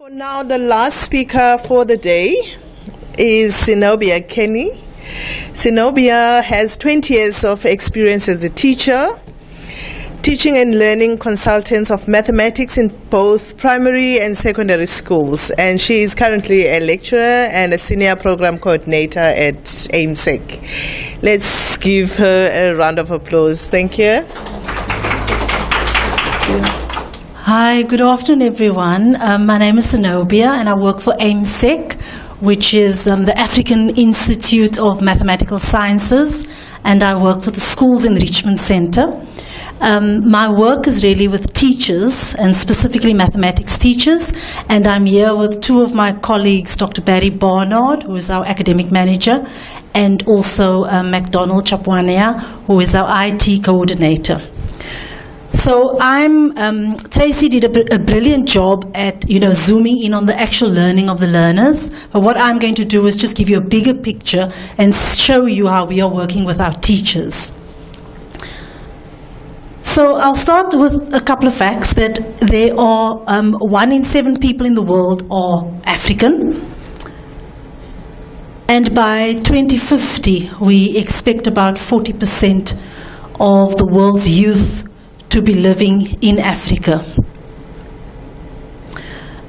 For now, the last speaker for the day is Sinobia Kenny. Sinobia has 20 years of experience as a teacher, teaching and learning consultants of mathematics in both primary and secondary schools. And she is currently a lecturer and a senior program coordinator at AIMSEC. Let's give her a round of applause. Thank you. Hi, good afternoon, everyone. My name is Sinobia, and I work for AIMSEC, which is the African Institute of Mathematical Sciences, and I work for the Schools Enrichment Center. My work is really with teachers, and specifically mathematics teachers, and I'm here with two of my colleagues, Dr. Barry Barnard, who is our academic manager, and also Untitled Chapter, who is our IT coordinator. So Tracy did a brilliant job at, zooming in on the actual learning of the learners. But what I'm going to do is just give you a bigger picture and show you how we are working with our teachers. So I'll start with a couple of facts that there are 1 in 7 people in the world are African. And by 2050, we expect about 40% of the world's youth to be living in Africa.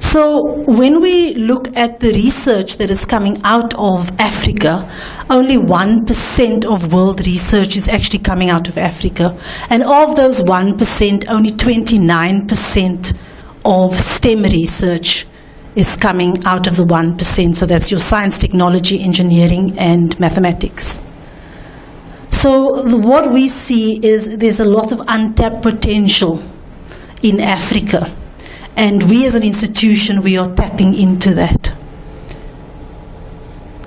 So when we look at the research that is coming out of Africa, only 1% of world research is actually coming out of Africa. And of those 1%, only 29% of STEM research is coming out of the 1%. So that's your science, technology, engineering, and mathematics. So what we see is there's a lot of untapped potential in Africa. And we as an institution, we are tapping into that.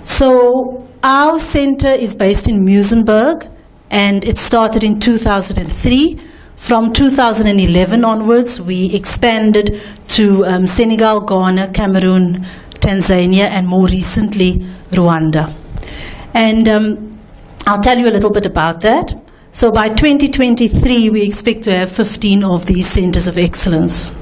So our center is based in Muizenberg, and it started in 2003. From 2011 onwards, we expanded to Senegal, Ghana, Cameroon, Tanzania, and more recently, Rwanda. And I'll tell you a little bit about that. So by 2023, we expect to have 15 of these centers of excellence.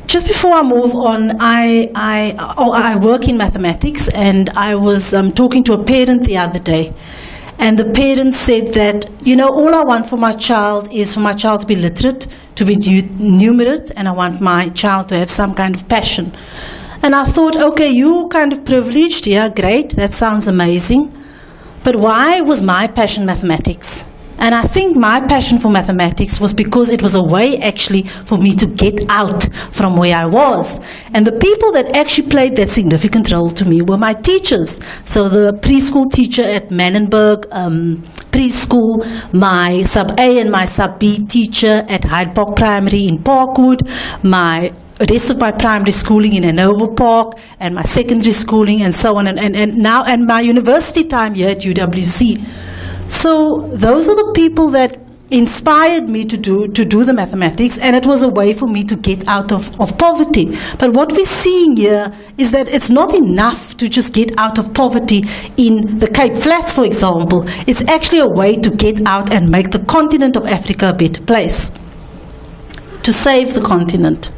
Just before I move on, I work in mathematics, and I was talking to a parent the other day. And the parent said that, all I want for my child is for my child to be literate, to be numerate, and I want my child to have some kind of passion. And I thought, okay, you're kind of privileged, yeah, great, that sounds amazing. But why was my passion mathematics? And I think my passion for mathematics was because it was a way actually for me to get out from where I was. And the people that actually played that significant role to me were my teachers. So the preschool teacher at Mannenberg Preschool, my sub-A and my sub-B teacher at Hyde Park Primary in Parkwood, my rest of my primary schooling in Hanover Park, and my secondary schooling, and so on, and my university time here at UWC. So those are the people that inspired me to do the mathematics, and it was a way for me to get out of poverty. But what we're seeing here is that it's not enough to just get out of poverty in the Cape Flats, for example. It's actually a way to get out and make the continent of Africa a better place, to save the continent.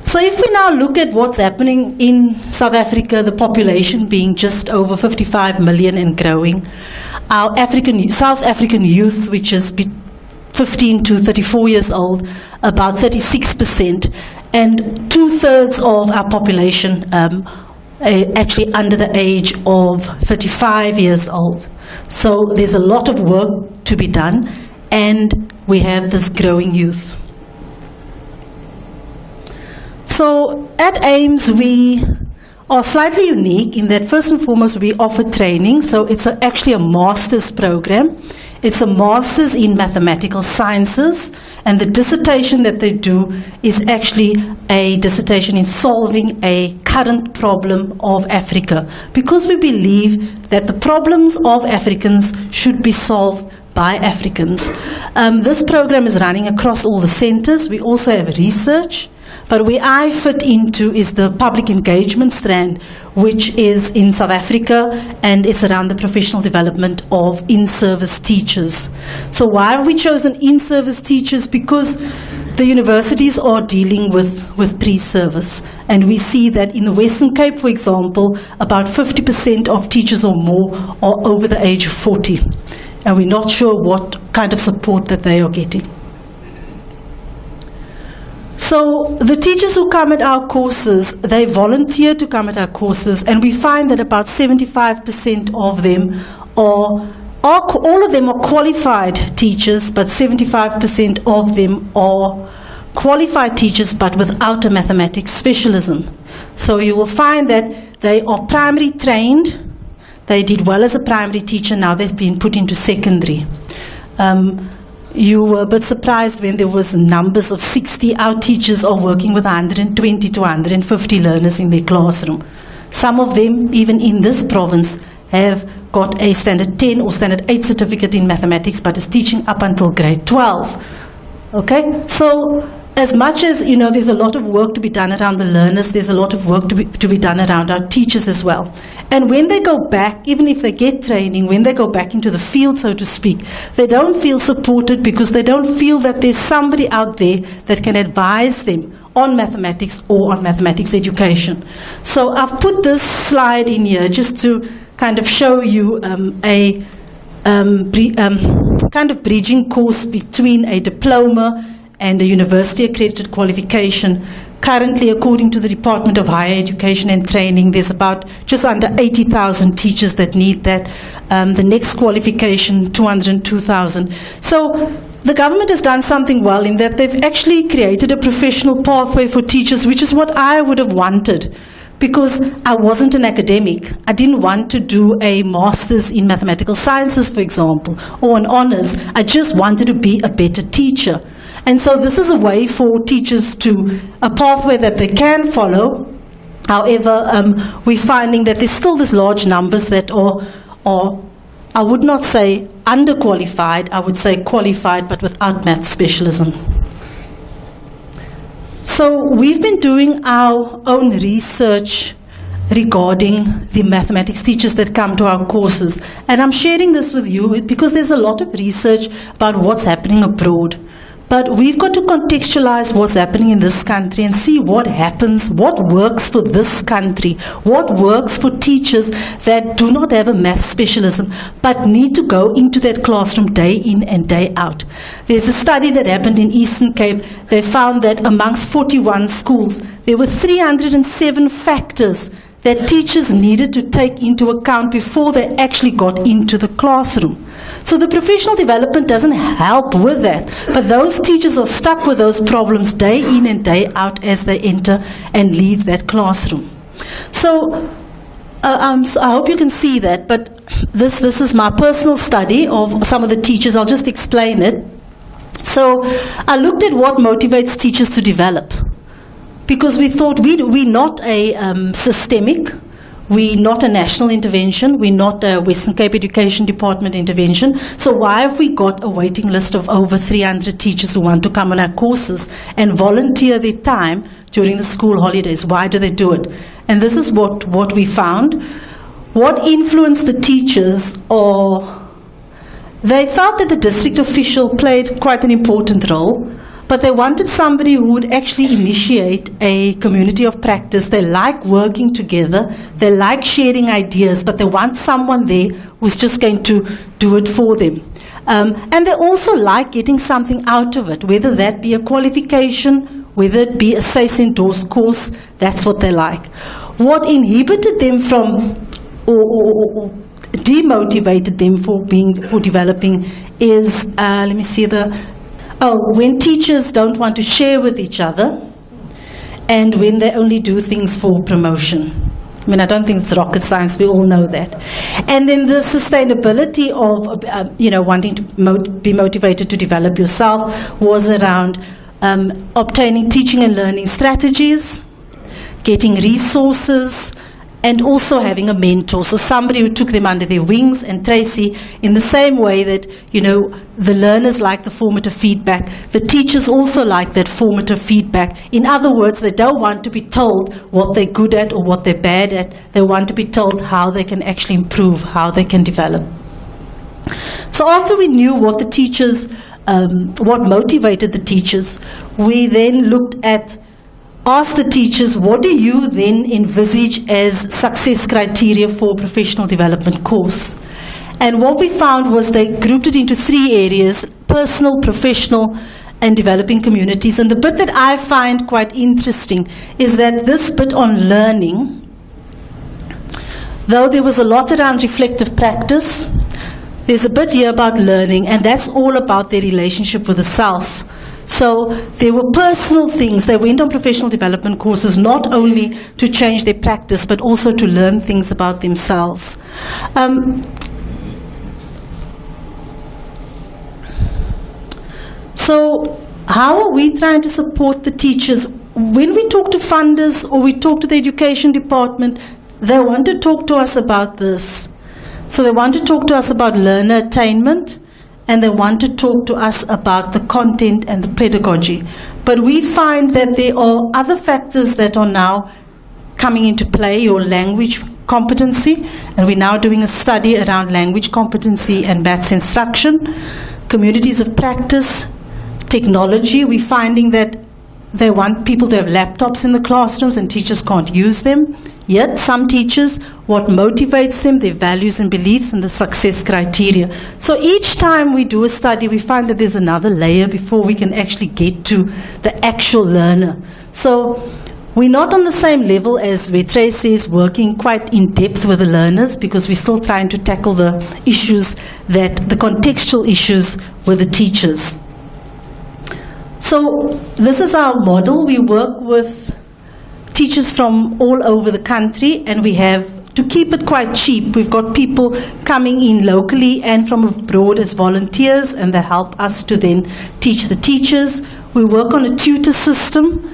So if we now look at what's happening in South Africa, the population being just over 55 million and growing, our South African youth, which is 15 to 34 years old, about 36%, and 2/3 of our population actually under the age of 35 years old. So there's a lot of work to be done, and we have this growing youth. So at AIMS, we are slightly unique in that first and foremost we offer training. So it's actually a master's program. It's a master's in mathematical sciences, and the dissertation that they do is actually a dissertation in solving a current problem of Africa, because we believe that the problems of Africans should be solved by Africans. This program is running across all the centers. We also have research. But where I fit into is the public engagement strand, which is in South Africa, and it's around the professional development of in-service teachers. So why have we chosen in-service teachers? Because The universities are dealing with pre-service, and we see that in the Western Cape, for example, about 50% of teachers or more are over the age of 40, and we're not sure what kind of support that they are getting. So the teachers who come at our courses, they volunteer to come at our courses, and we find that about 75% of them all of them are qualified teachers, but 75% of them are qualified teachers but without a mathematics specialism. So you will find that they are primary trained, they did well as a primary teacher, now they've been put into secondary. You were a bit surprised when there was numbers of 60. Our teachers are working with 120 to 150 learners in their classroom. Some of them, even in this province, have got a standard 10 or standard 8 certificate in mathematics, but is teaching up until grade 12. Okay, so as much as, you know, there's a lot of work to be done around the learners, there's a lot of work to be done around our teachers as well. And when they go back, even if they get training, when they go back into the field, so to speak, they don't feel supported because they don't feel that there's somebody out there that can advise them on mathematics or on mathematics education. So I've put this slide in here just to kind of show you a kind of bridging course between a diploma and a university accredited qualification. Currently, according to the Department of Higher Education and Training, there's about just under 80,000 teachers that need that. The next qualification, 202,000. So the government has done something well in that they've actually created a professional pathway for teachers, which is what I would have wanted. Because I wasn't an academic. I didn't want to do a master's in mathematical sciences, for example, or an honors. I just wanted to be a better teacher. And so this is a way for teachers to, a pathway that they can follow. However, we're finding that there's still these large numbers that are, I would not say underqualified, I would say qualified, but without math specialism. So we've been doing our own research regarding the mathematics teachers that come to our courses. And I'm sharing this with you because there's a lot of research about what's happening abroad. But we've got to contextualize what's happening in this country and see what happens, what works for this country, what works for teachers that do not have a math specialism but need to go into that classroom day in and day out. There's a study that happened in Eastern Cape. They found that amongst 41 schools, there were 307 factors that teachers needed to take into account before they actually got into the classroom. So the professional development doesn't help with that, but those teachers are stuck with those problems day in and day out as they enter and leave that classroom. So I hope you can see that, but this is my personal study of some of the teachers. I'll just explain it. So I looked at what motivates teachers to develop. Because we thought we're not a systemic, we're not a national intervention, we're not a Western Cape Education Department intervention. So why have we got a waiting list of over 300 teachers who want to come on our courses and volunteer their time during the school holidays? Why do they do it? And this is what we found. What influenced the teachers, or they felt that the district official played quite an important role. But they wanted somebody who would actually initiate a community of practice. They like working together. They like sharing ideas, but they want someone there who's just going to do it for them. And they also like getting something out of it, whether that be a qualification, whether it be a SACE endorsed course. That's what they like. What inhibited them from, or demotivated them for developing is, let me see when teachers don't want to share with each other and when they only do things for promotion. I mean, I don't think it's rocket science, we all know that. And then the sustainability of, wanting to be motivated to develop yourself was around obtaining teaching and learning strategies, getting resources, and also having a mentor, so somebody who took them under their wings. And Tracy, in the same way that, the learners like the formative feedback, the teachers also like that formative feedback. In other words, they don't want to be told what they're good at or what they're bad at. They want to be told how they can actually improve, how they can develop. So after we knew what the teachers what motivated the teachers, we then asked the teachers, what do you then envisage as success criteria for a professional development course? And what we found was they grouped it into 3 areas: personal, professional, and developing communities. And the bit that I find quite interesting is that this bit on learning, though there was a lot around reflective practice, there's a bit here about learning, and that's all about their relationship with the self. So there were personal things. They went on professional development courses not only to change their practice, but also to learn things about themselves. So how are we trying to support the teachers? When we talk to funders or we talk to the education department, they want to talk to us about this. So they want to talk to us about learner attainment, and they want to talk to us about the content and the pedagogy. But we find that there are other factors that are now coming into play, your language competency, and we're now doing a study around language competency and maths instruction, communities of practice, technology. We're finding that they want people to have laptops in the classrooms and teachers can't use them. Yet some teachers, what motivates them, their values and beliefs and the success criteria. So each time we do a study, we find that there's another layer before we can actually get to the actual learner. So we're not on the same level as where Tracy is working quite in depth with the learners, because we're still trying to tackle the issues, the contextual issues with the teachers. So this is our model. We work with teachers from all over the country, and we have, to keep it quite cheap, we've got people coming in locally and from abroad as volunteers, and they help us to then teach the teachers. We work on a tutor system.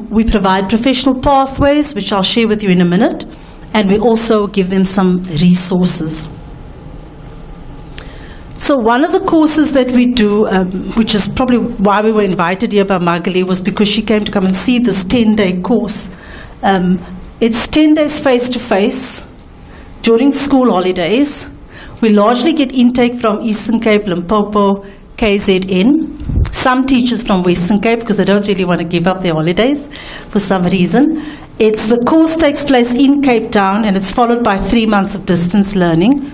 We provide professional pathways, which I'll share with you in a minute, and we also give them some resources. So one of the courses that we do, which is probably why we were invited here by Magali, was because she came to come and see this 10-day course. It's 10 days face-to-face during school holidays. We largely get intake from Eastern Cape, Limpopo, KZN. Some teachers from Western Cape, because they don't really want to give up their holidays for some reason. The course takes place in Cape Town, and it's followed by 3 months of distance learning.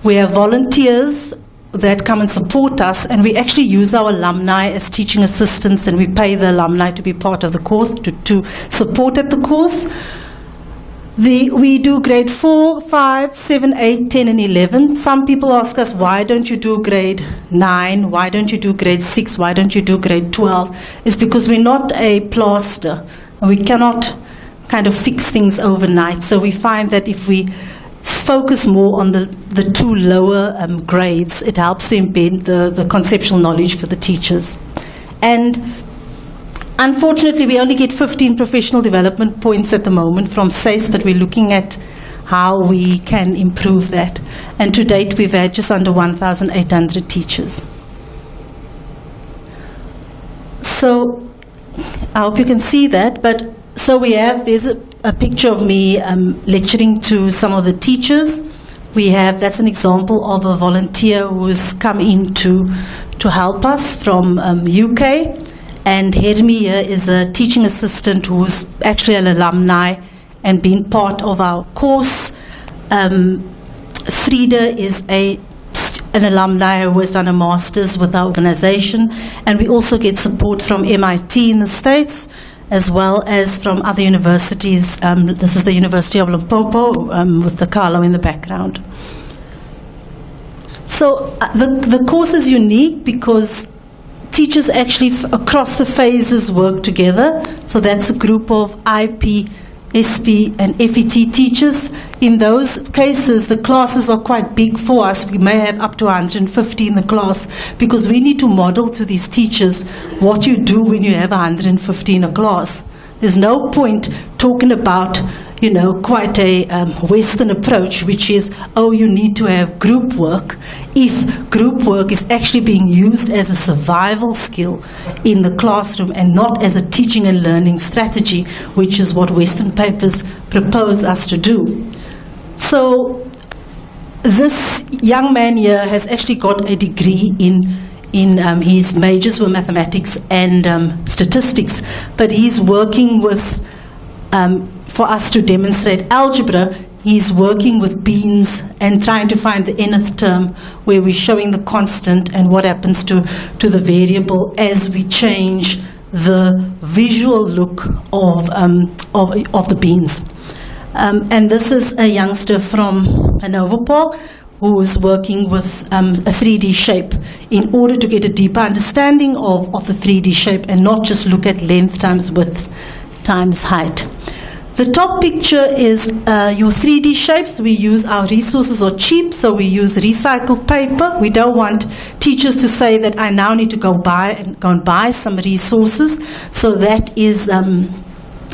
We have volunteers that come and support us, and we actually use our alumni as teaching assistants, and we pay the alumni to be part of the course, to support at the course. We do grade 4, 5, 7, 8, 10, and 11. Some people ask us, why don't you do grade 9? Why don't you do grade 6? Why don't you do grade 12? It's because we're not a plaster, and we cannot kind of fix things overnight. So we find that if we focus more on the 2 lower grades, it helps to embed the conceptual knowledge for the teachers. And unfortunately, we only get 15 professional development points at the moment from SACE, but we're looking at how we can improve that. And to date, we've had just under 1,800 teachers. So I hope you can see that. But so there's a picture of me lecturing to some of the teachers. That's an example of a volunteer who's come in to help us from UK. And Hermi here is a teaching assistant who's actually an alumni and been part of our course. Frida is an alumni who has done a master's with our organization. And we also get support from MIT in the States, as well as from other universities. This is the University of Limpopo, with the Carlo in the background. So the course is unique because teachers actually across the phases work together. So that's a group of IP, SP, and FET teachers. In those cases, the classes are quite big for us. We may have up to 150 in the class, because we need to model to these teachers what you do when you have 150 in a class. There's no point talking about, quite a Western approach, which is, you need to have group work, if group work is actually being used as a survival skill in the classroom and not as a teaching and learning strategy, which is what Western papers propose us to do. So this young man here has actually got a degree in his majors were mathematics and statistics, but he's working with, for us to demonstrate algebra, he's working with beans and trying to find the nth term where we're showing the constant and what happens to the variable as we change the visual look of the beans. And this is a youngster from Hanover Park who is working with a 3D shape in order to get a deeper understanding of the 3D shape and not just look at length times width times height. The top picture is your 3D shapes. We use our resources are cheap, so we use recycled paper. We don't want teachers to say that I now need to go and buy some resources. So that is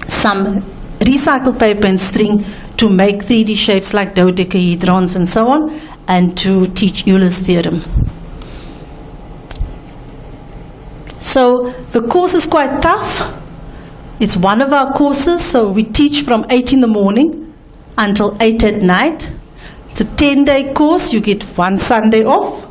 some recycled paper and string to make 3D shapes like dodecahedrons and so on, and to teach Euler's theorem. So the course is quite tough. It's one of our courses, so we teach from 8 in the morning until 8 at night. It's a 10-day course. You get one Sunday off.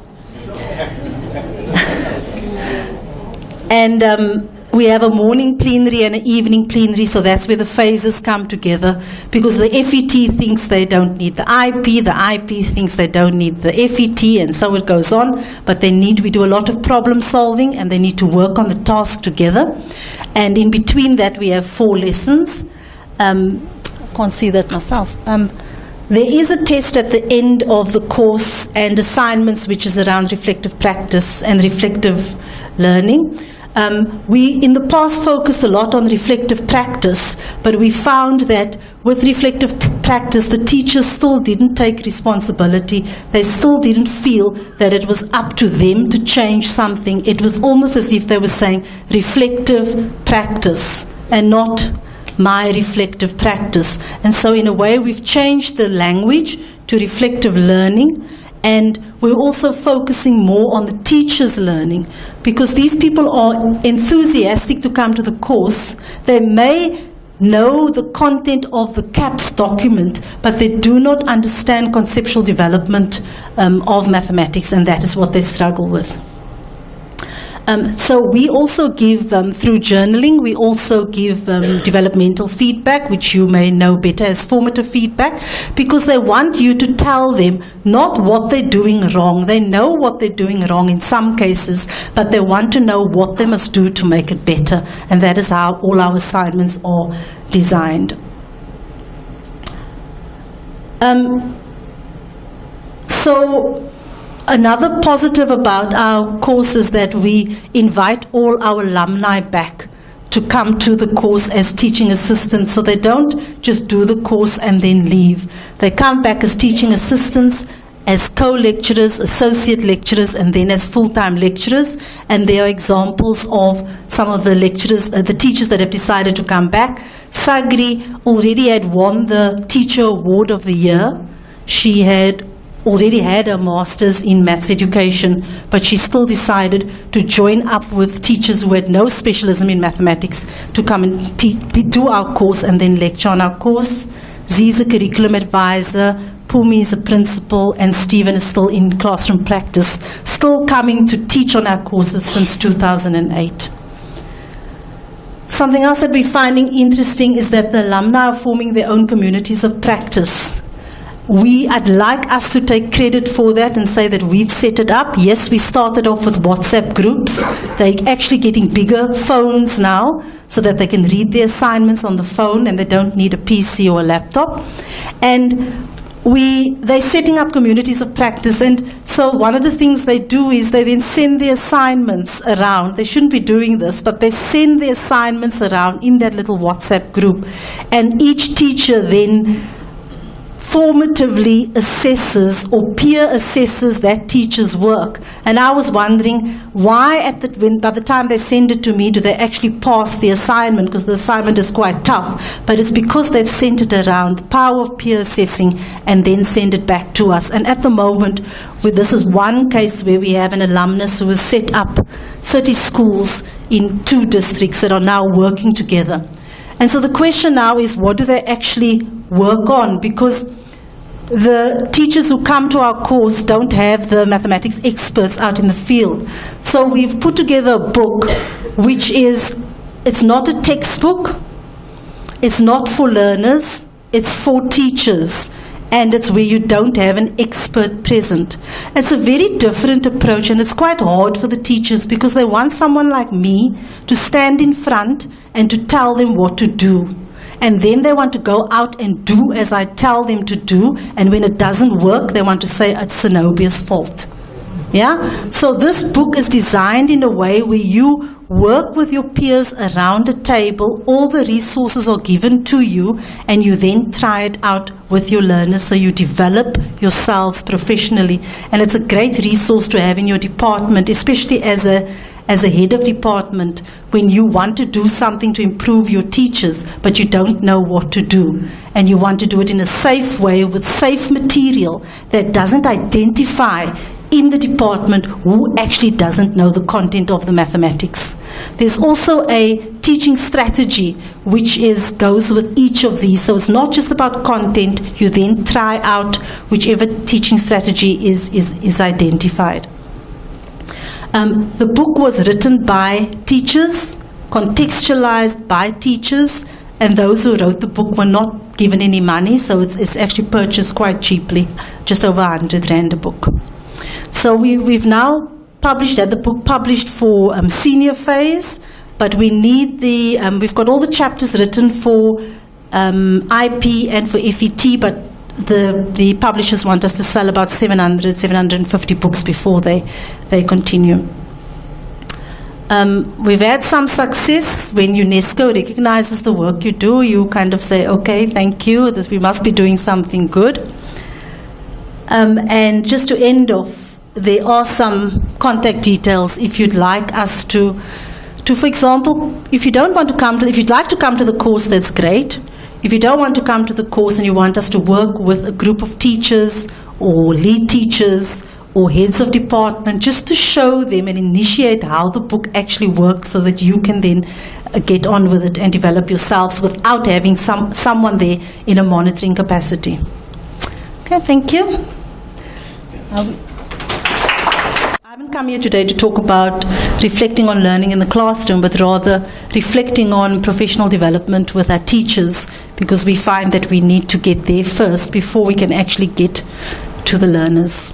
And we have a morning plenary and an evening plenary, so that's where the phases come together, because the FET thinks they don't need the IP thinks they don't need the FET, and so it goes on. But we do a lot of problem solving, and they need to work on the task together. And in between that, we have 4 lessons. I can't see that myself. There is a test at the end of the course and assignments, which is around reflective practice and reflective learning. We, in the past, focused a lot on reflective practice, but we found that with reflective practice, the teachers still didn't take responsibility. They still didn't feel that it was up to them to change something. It was almost as if they were saying reflective practice and not my reflective practice. And so in a way, we've changed the language to reflective learning. And we're also focusing more on the teacher's learning, because these people are enthusiastic to come to the course. They may know the content of the CAPS document, but they do not understand conceptual development of mathematics, and that is what they struggle with. So we also give, through journaling, we also give developmental feedback, which you may know better as formative feedback, because they want you to tell them not what they're doing wrong. They know what they're doing wrong in some cases, but they want to know what they must do to make it better. And that is how all our assignments are designed. Another positive about our course is that we invite all our alumni back to come to the course as teaching assistants, so they don't just do the course and then leave. They come back as teaching assistants, as co-lecturers, associate lecturers, and then as full-time lecturers. And there are examples of some of the lecturers, the teachers that have decided to come back. Sagri already had won the Teacher Award of the Year. She had already had a master's in maths education, but she still decided to join up with teachers who had no specialism in mathematics to come and do our course and then lecture on our course. Z's a curriculum advisor, Pumi is a principal, and Stephen is still in classroom practice, still coming to teach on our courses since 2008. Something else that we're finding interesting is that the alumni are forming their own communities of practice. I'd like us to take credit for that and say that we've set it up. Yes, we started off with WhatsApp groups. They're actually getting bigger phones now so that they can read their assignments on the phone and they don't need a PC or a laptop. And they're setting up communities of practice. And so one of the things they do is they then send their assignments around. They shouldn't be doing this, but they send their assignments around in that little WhatsApp group. And each teacher then formatively assesses or peer assesses that teacher's work. And I was wondering why by the time they send it to me, do they actually pass the assignment, because the assignment is quite tough. But it's because they've sent it around, the power of peer assessing, and then send it back to us. And at the moment, this is one case where we have an alumnus who has set up 30 schools in 2 districts that are now working together. And so the question now is, what do they actually work on? Because the teachers who come to our course don't have the mathematics experts out in the field. So we've put together a book which is, it's not a textbook, it's not for learners, it's for teachers, and it's where you don't have an expert present. It's a very different approach, and it's quite hard for the teachers because they want someone like me to stand in front and to tell them what to do. And then they want to go out and do as I tell them to do, and when it doesn't work, they want to say it's Sinobia's fault. Yeah? So this book is designed in a way where you work with your peers around a table, all the resources are given to you, and you then try it out with your learners, so you develop yourselves professionally. And it's a great resource to have in your department, especially as a head of department, when you want to do something to improve your teachers, but you don't know what to do. And you want to do it in a safe way with safe material that doesn't identify in the department who actually doesn't know the content of the mathematics. There's also a teaching strategy which goes with each of these. So it's not just about content, you then try out whichever teaching strategy is identified. The book was written by teachers, contextualized by teachers, and those who wrote the book were not given any money, so it's actually purchased quite cheaply, just over 100 Rand a book. So we've now published the book published for senior phase, but we need we've got all the chapters written for IP and for FET, but the publishers want us to sell about 750 books before they continue. We've had some success. When UNESCO recognizes the work you do, you kind of say, okay, thank you, we must be doing something good. And just to end off, there are some contact details if you'd like us to, for example, if you'd like to come to the course, that's great. If you don't want to come to the course and you want us to work with a group of teachers or lead teachers or heads of department, just to show them and initiate how the book actually works so that you can then get on with it and develop yourselves without having someone there in a monitoring capacity. Okay, thank you. I haven't come here today to talk about reflecting on learning in the classroom, but rather reflecting on professional development with our teachers, because we find that we need to get there first before we can actually get to the learners.